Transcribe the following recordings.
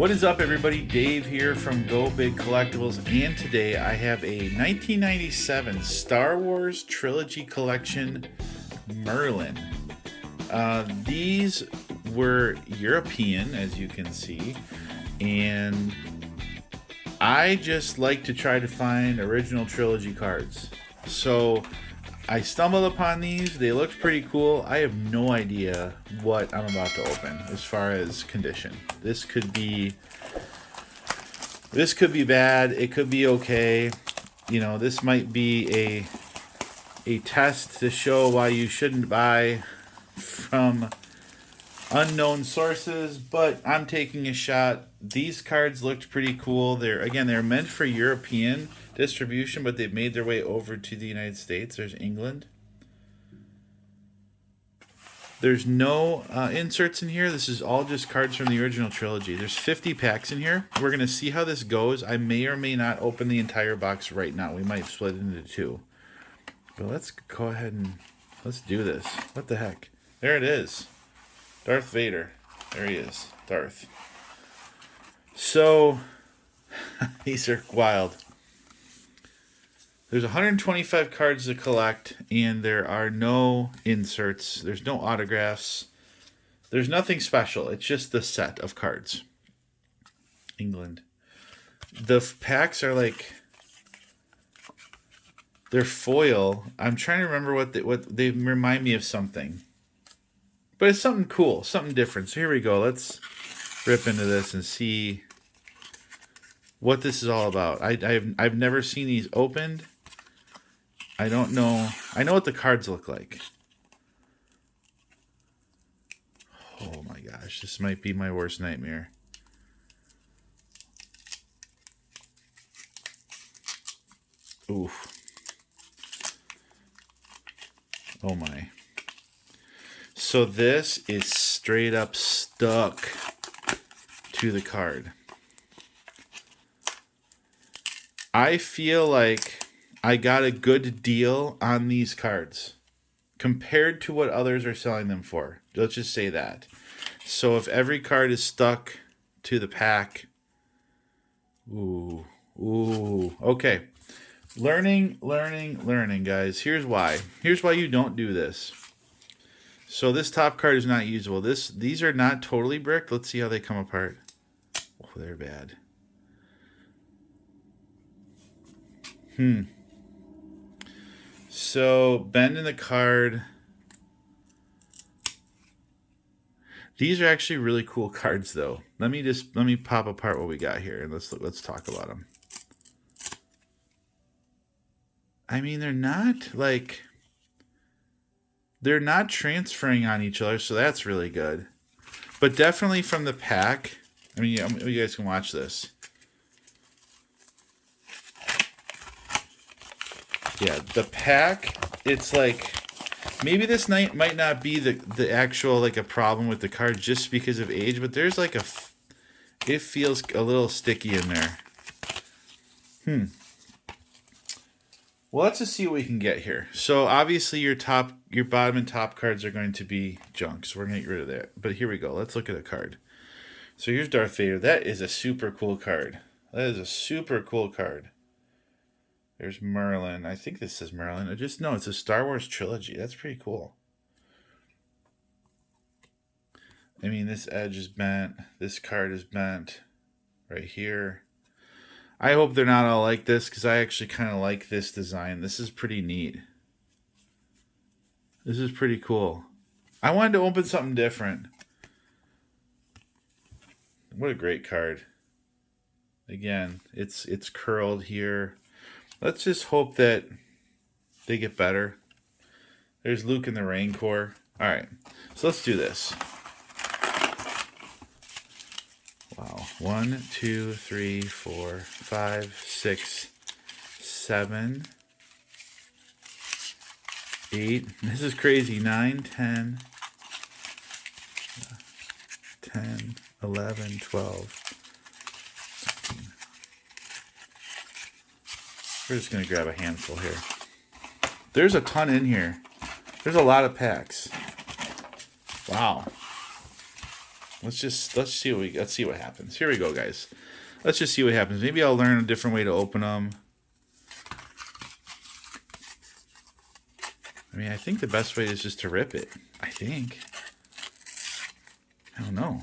What is up, everybody? Dave here from Go Big Collectibles, and today I have a 1997 Star Wars Trilogy Collection Merlin. These were European, as you can see, and I just like to try to find original trilogy cards. So I stumbled upon these. They looked pretty cool. I have no idea what I'm about to open as far as condition. This could be bad. It could be okay. You know, this might be a test to show why you shouldn't buy from unknown sources, but I'm taking a shot. These cards looked pretty cool. They're meant for European distribution, but they've made their way over to the United States. There's England. There's no inserts in here. This is all just cards from the original trilogy. There's 50 packs in here. We're going to see how this goes. I may or may not open the entire box right now. We might split it into two. But let's go ahead and let's do this. What the heck? There it is. Darth Vader. There he is. Darth. So, these are wild. There's 125 cards to collect, and there are no inserts. There's no autographs. There's nothing special. It's just the set of cards. England. The packs are like, they're foil. I'm trying to remember what they remind me of something. But it's something cool, something different. So here we go. Let's rip into this and see what this is all about. I've never seen these opened. I don't know. I know what the cards look like. Oh my gosh, this might be my worst nightmare. Oof. Oh my. So this is straight up stuck to the card. I feel like I got a good deal on these cards compared to what others are selling them for. Let's just say that. So if every card is stuck to the pack, ooh, okay. Learning, guys. Here's why. Here's why you don't do this. So this top card is not usable. These are not totally bricked. Let's see how they come apart. Oh, they're bad. So bend in the card. These are actually really cool cards, though. Let me pop apart what we got here, and let's talk about them. I mean, they're not transferring on each other, so that's really good. But definitely from the pack. I mean, you guys can watch this. Yeah, the pack, it's like, maybe this might not be the actual, like, a problem with the card just because of age, but there's like it feels a little sticky in there. Well, let's just see what we can get here. So obviously your bottom and top cards are going to be junk, so we're going to get rid of that. But here we go. Let's look at a card. So here's Darth Vader. That is a super cool card. That is a super cool card. There's Merlin. I think this is Merlin. No, it's a Star Wars Trilogy. That's pretty cool. I mean, this edge is bent. This card is bent right here. I hope they're not all like this because I actually kind of like this design. This is pretty neat. This is pretty cool. I wanted to open something different. What a great card. Again, it's curled here. Let's just hope that they get better. There's Luke in the Rain Corps. All right, so let's do this. Wow. 1, 2, 3, 4, 5, 6, 7, 8. This is crazy. 9, 10, 10, 11, 12. We're just going to grab a handful here. There's a ton in here. There's a lot of packs. Wow. let's see what happens. Here we go, guys. Let's just see what happens. Maybe I'll learn a different way to open them. I mean, I think the best way is just to rip it. I think. I don't know.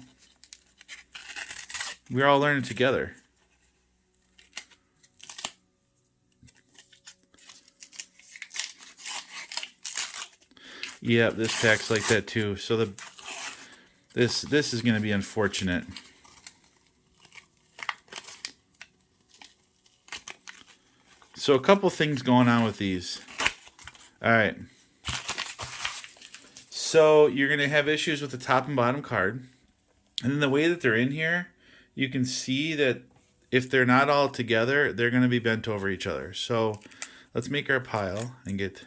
We're all learning together. Yeah, this pack's like that too. So this is going to be unfortunate. So a couple things going on with these. All right. So you're going to have issues with the top and bottom card. And then the way that they're in here, you can see that if they're not all together, they're going to be bent over each other. So let's make our pile and get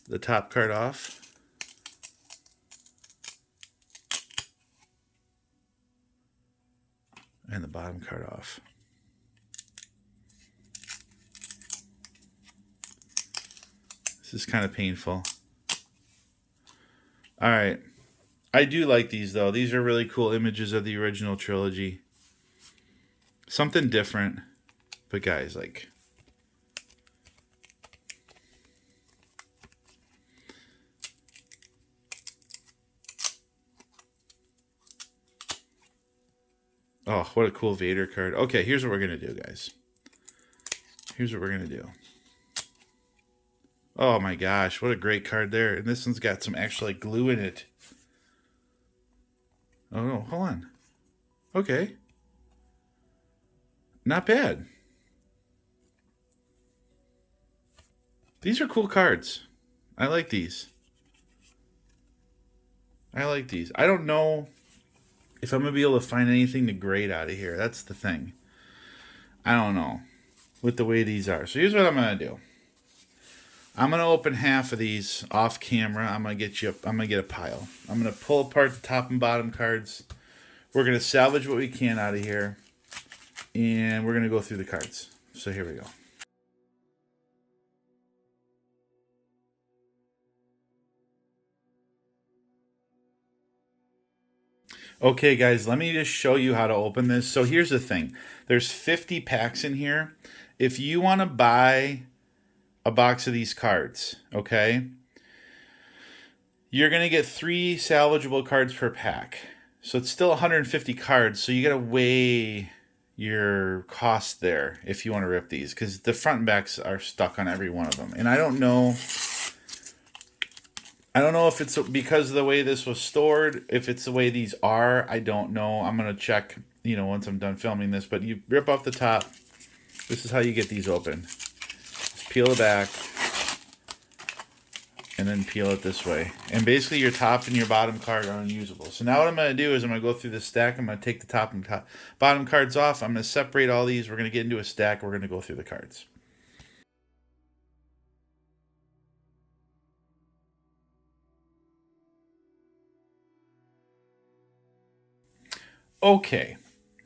the top card off. And the bottom card off. This is kind of painful. All right. I do like these, though. These are really cool images of the original trilogy. Something different. But, guys, like... Oh, what a cool Vader card. Okay, here's what we're going to do, guys. Here's what we're going to do. Oh, my gosh. What a great card there. And this one's got some actual like, glue in it. Oh, no. Hold on. Okay. Not bad. These are cool cards. I like these. I like these. I don't know if I'm going to be able to find anything to grade out of here. That's the thing. I don't know with the way these are. So here's what I'm going to do. I'm going to open half of these off camera. I'm going to get a pile. I'm going to pull apart the top and bottom cards. We're going to salvage what we can out of here. And we're going to go through the cards. So here we go. Okay, guys, let me just show you how to open this. So here's the thing. There's 50 packs in here. If you want to buy a box of these cards, okay, you're going to get 3 salvageable cards per pack. So it's still 150 cards. So you got to weigh your cost there if you want to rip these, because the front and backs are stuck on every one of them. And I don't know if it's because of the way this was stored, if it's the way these are. I don't know. I'm going to check, once I'm done filming this. But you rip off the top. This is how you get these open. Just peel it back. And then peel it this way. And basically your top and your bottom card are unusable. So now what I'm going to do is I'm going to go through this stack. I'm going to take the top and bottom cards off. I'm going to separate all these. We're going to get into a stack. We're going to go through the cards. Okay,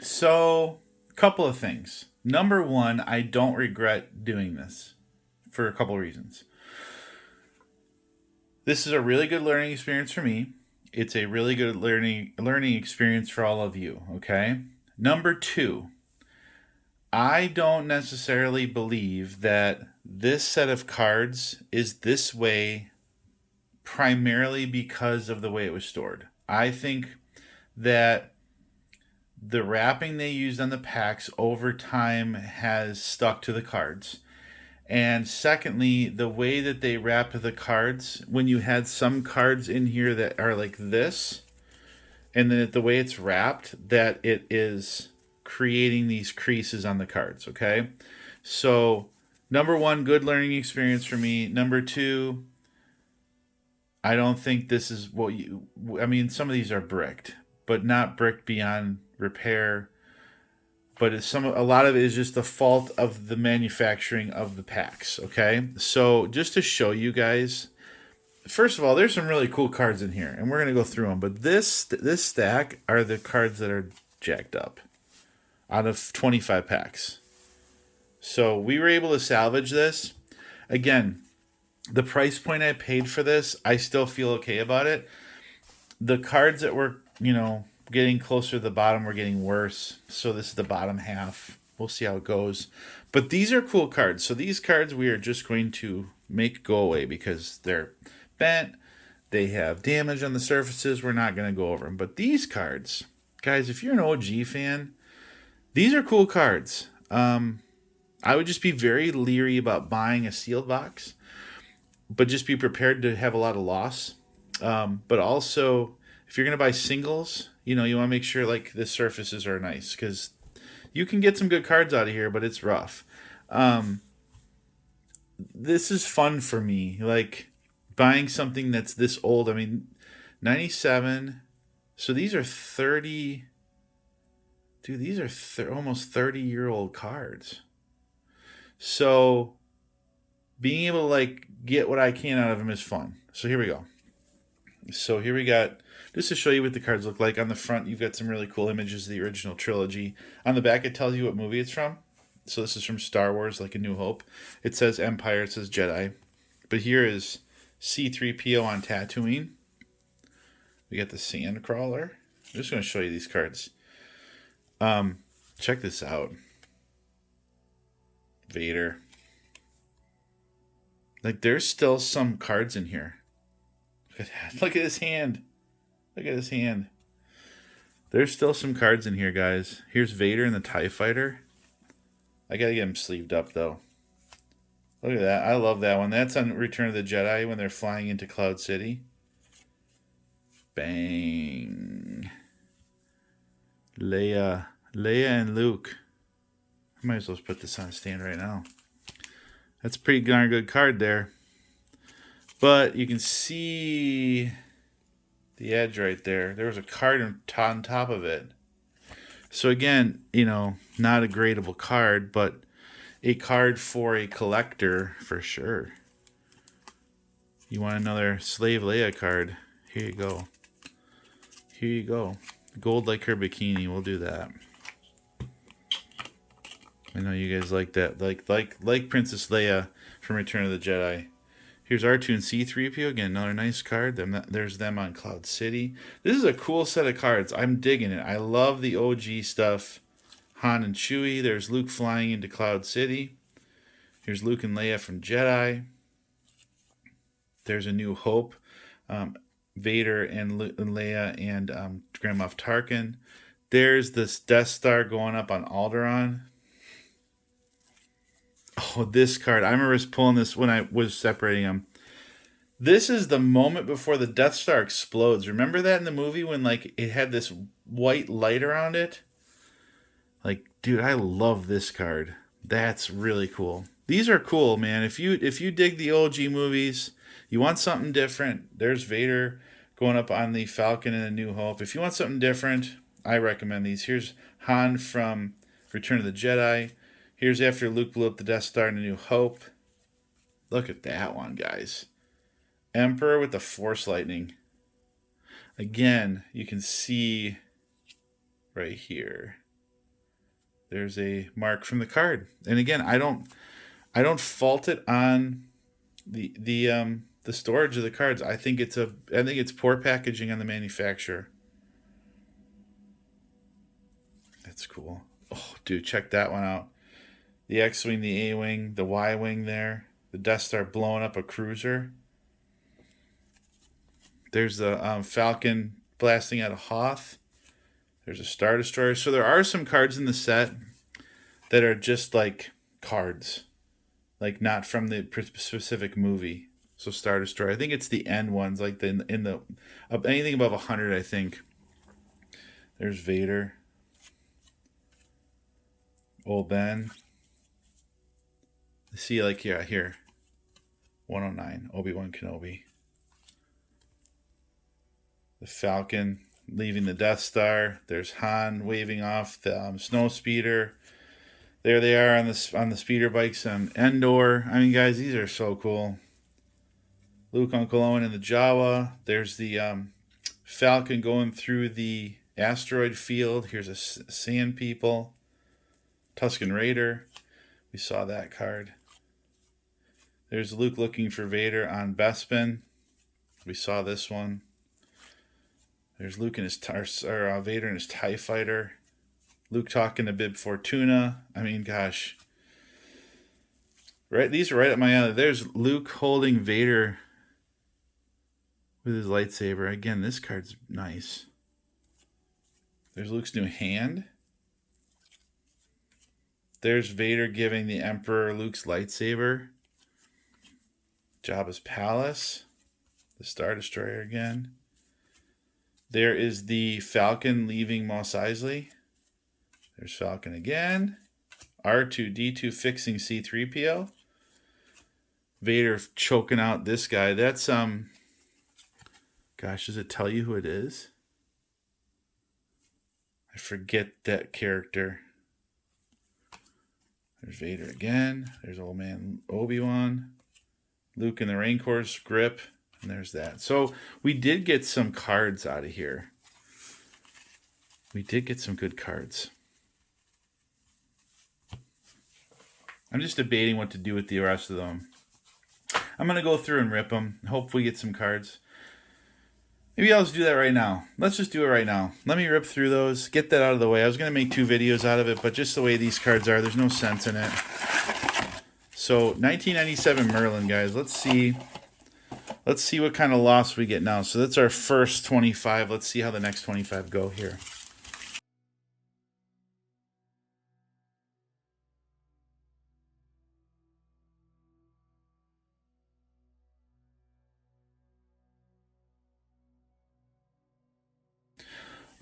so a couple of things. Number one, I don't regret doing this for a couple of reasons. This is a really good learning experience for me. It's a really good learning experience for all of you, okay? Number two, I don't necessarily believe that this set of cards is this way primarily because of the way it was stored. I think that the wrapping they used on the packs over time has stuck to the cards. And secondly, the way that they wrapped the cards, when you had some cards in here that are like this, and then the way it's wrapped, that it is creating these creases on the cards, okay? So, number one, good learning experience for me. Number two, I don't think this is some of these are bricked, but not bricked beyond repair. But a lot of it is just the fault of the manufacturing of the packs, okay? So just to show you guys, first of all, there's some really cool cards in here, and we're going to go through them. But this stack are the cards that are jacked up out of 25 packs. So we were able to salvage this. Again, the price point I paid for this, I still feel okay about it. The cards that were, getting closer to the bottom, we're getting worse. So this is the bottom half. We'll see how it goes. But these are cool cards. So these cards we are just going to make go away because they're bent. They have damage on the surfaces. We're not going to go over them. But these cards, guys, if you're an OG fan, these are cool cards. I would just be very leery about buying a sealed box, but just be prepared to have a lot of loss. But also, if you're going to buy singles, you want to make sure like the surfaces are nice because you can get some good cards out of here, but it's rough. This is fun for me. Like buying something that's this old. I mean, 97. So these are 30. Dude, these are almost 30-year-old cards. So being able to like get what I can out of them is fun. So here we go. So here we got, just to show you what the cards look like. On the front, you've got some really cool images of the original trilogy. On the back, it tells you what movie it's from. So this is from Star Wars, like A New Hope. It says Empire, it says Jedi. But here is C-3PO on Tatooine. We got the Sandcrawler. I'm just going to show you these cards. Check this out. Vader. Like, there's still some cards in here. Look at that. Look at his hand. Look at his hand. There's still some cards in here, guys. Here's Vader and the TIE Fighter. I gotta get him sleeved up, though. Look at that. I love that one. That's on Return of the Jedi when they're flying into Cloud City. Bang. Leia and Luke. I might as well put this on a stand right now. That's a pretty darn good card there. But you can see the edge right there. There was a card on top of it. So again, not a gradable card, but a card for a collector for sure. You want another Slave Leia card? Here you go. Here you go. Gold like her bikini. We'll do that. I know you guys like that. Like Princess Leia from Return of the Jedi. Here's R2 and C-3PO. Again, another nice card. There's them on Cloud City. This is a cool set of cards. I'm digging it. I love the OG stuff. Han and Chewie. There's Luke flying into Cloud City. Here's Luke and Leia from Jedi. There's A New Hope. Vader and Leia and Grand Moff Tarkin. There's this Death Star going up on Alderaan. Oh, this card. I remember pulling this when I was separating them. This is the moment before the Death Star explodes. Remember that in the movie when like it had this white light around it? Like, dude, I love this card. That's really cool. These are cool, man. If you dig the OG movies, you want something different, there's Vader going up on the Falcon in A New Hope. If you want something different, I recommend these. Here's Han from Return of the Jedi. Here's after Luke blew up the Death Star in A New Hope. Look at that one, guys. Emperor with the Force Lightning. Again, you can see right here. There's a mark from the card. And again, I don't fault it on the storage of the cards. I think it's poor packaging on the manufacturer. That's cool. Oh, dude, check that one out. The X-Wing, the A-Wing, the Y-Wing there. The Death Star blowing up a cruiser. There's the Falcon blasting out a Hoth. There's a Star Destroyer. So there are some cards in the set that are just like cards. Like not from the specific movie. So Star Destroyer. I think it's the end ones. Like anything above 100, I think. There's Vader. Old Ben. See, like, here. 109. Obi-Wan Kenobi. The Falcon leaving the Death Star. There's Han waving off the snow speeder. There they are on the speeder bikes on Endor. I mean, guys, these are so cool. Luke, Uncle Owen, and the Jawa. There's the Falcon going through the asteroid field. Here's a Sand People. Tusken Raider. We saw that card. There's Luke looking for Vader on Bespin. We saw this one. There's Luke and his Vader and his TIE fighter. Luke talking to Bib Fortuna. I mean, gosh. Right, these are right up my alley. There's Luke holding Vader with his lightsaber. Again, this card's nice. There's Luke's new hand. There's Vader giving the Emperor Luke's lightsaber. Jabba's palace. The Star Destroyer again. There is the Falcon leaving Mos Eisley. There's Falcon again. R2-D2 fixing C-3PO. Vader choking out this guy. That's, gosh, does it tell you who it is? I forget that character. There's Vader again. There's old man Obi-Wan. Luke in the Rancor's grip. And there's that. So we did get some cards out of here. We did get some good cards. I'm just debating what to do with the rest of them. I'm going to go through and rip them. Hopefully get some cards. Maybe I'll just do that right now. Let's just do it right now. Let me rip through those. Get that out of the way. I was going to make 2 videos out of it, but just the way these cards are, there's no sense in it. So 1997 Merlin, guys. Let's see what kind of loss we get now. So that's our first 25. Let's see how the next 25 go here.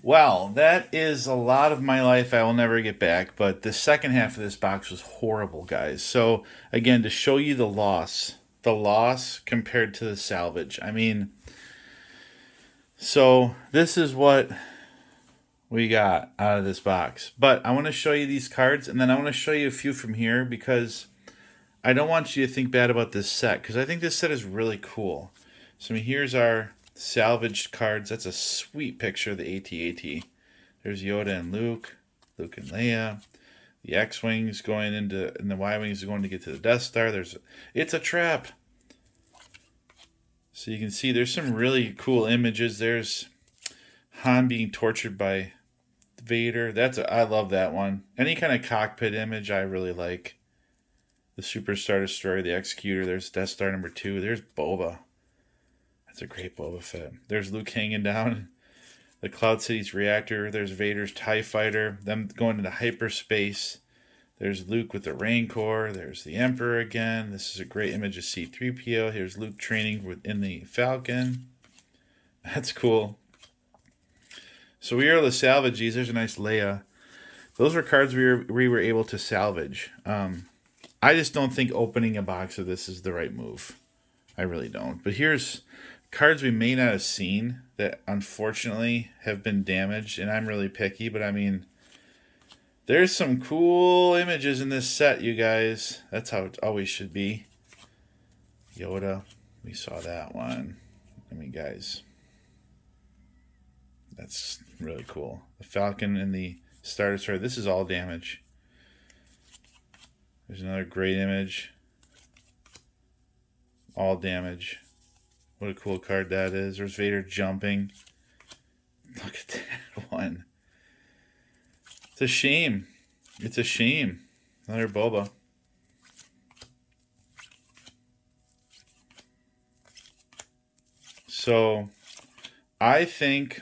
Well, that is a lot of my life I will never get back, but the second half of this box was horrible, guys. So, again, to show you the loss compared to the salvage. I mean, so this is what we got out of this box. But I want to show you these cards, and then I want to show you a few from here because I don't want you to think bad about this set because I think this set is really cool. So, I mean, here's our salvaged cards. That's a sweet picture of the AT-AT. There's Yoda and Luke and Leia. The X-Wings going into, and the Y-Wings are going to get to the Death Star. It's a trap. So you can see there's some really cool images. There's Han being tortured by Vader. I love that one. Any kind of cockpit image I really like. The Super Star Destroyer, the Executor. There's Death Star number 2. There's Boba. That's a great Boba Fett. There's Luke hanging down the Cloud City's reactor. There's Vader's TIE fighter. Them going into hyperspace. There's Luke with the Rancor. There's the Emperor again. This is a great image of C-3PO. Here's Luke training within the Falcon. That's cool. So we were able to salvage these. There's a nice Leia. Those were cards we were able to salvage. I just don't think opening a box of this is the right move. I really don't. But here's cards we may not have seen that unfortunately have been damaged, and I'm really picky, but I mean, there's some cool images in this set, you guys. That's how it always should be. Yoda, we saw that one. I mean, guys, that's really cool. The Falcon and the Star Destroyer. This is all damage. There's another great image. All damage. What a cool card that is. There's Vader jumping. Look at that one. It's a shame. It's a shame. Another Boba. So, I think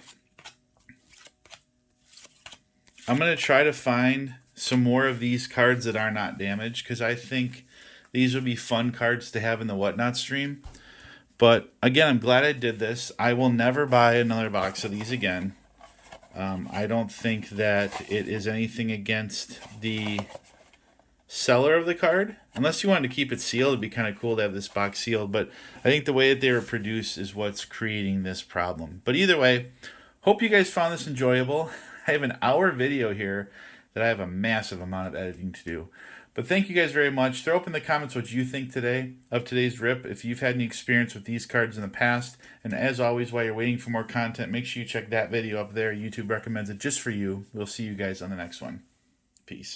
I'm going to try to find some more of these cards that are not damaged because I think these would be fun cards to have in the Whatnot stream. But again, I'm glad I did this. I will never buy another box of these again. I don't think that it is anything against the seller of the card. Unless you wanted to keep it sealed, it'd be kind of cool to have this box sealed. But I think the way that they were produced is what's creating this problem. But either way, hope you guys found this enjoyable. I have an hour video here that I have a massive amount of editing to do. But thank you guys very much. Throw up in the comments what you think today of today's rip. If you've had any experience with these cards in the past. And as always, while you're waiting for more content, make sure you check that video up there. YouTube recommends it just for you. We'll see you guys on the next one. Peace.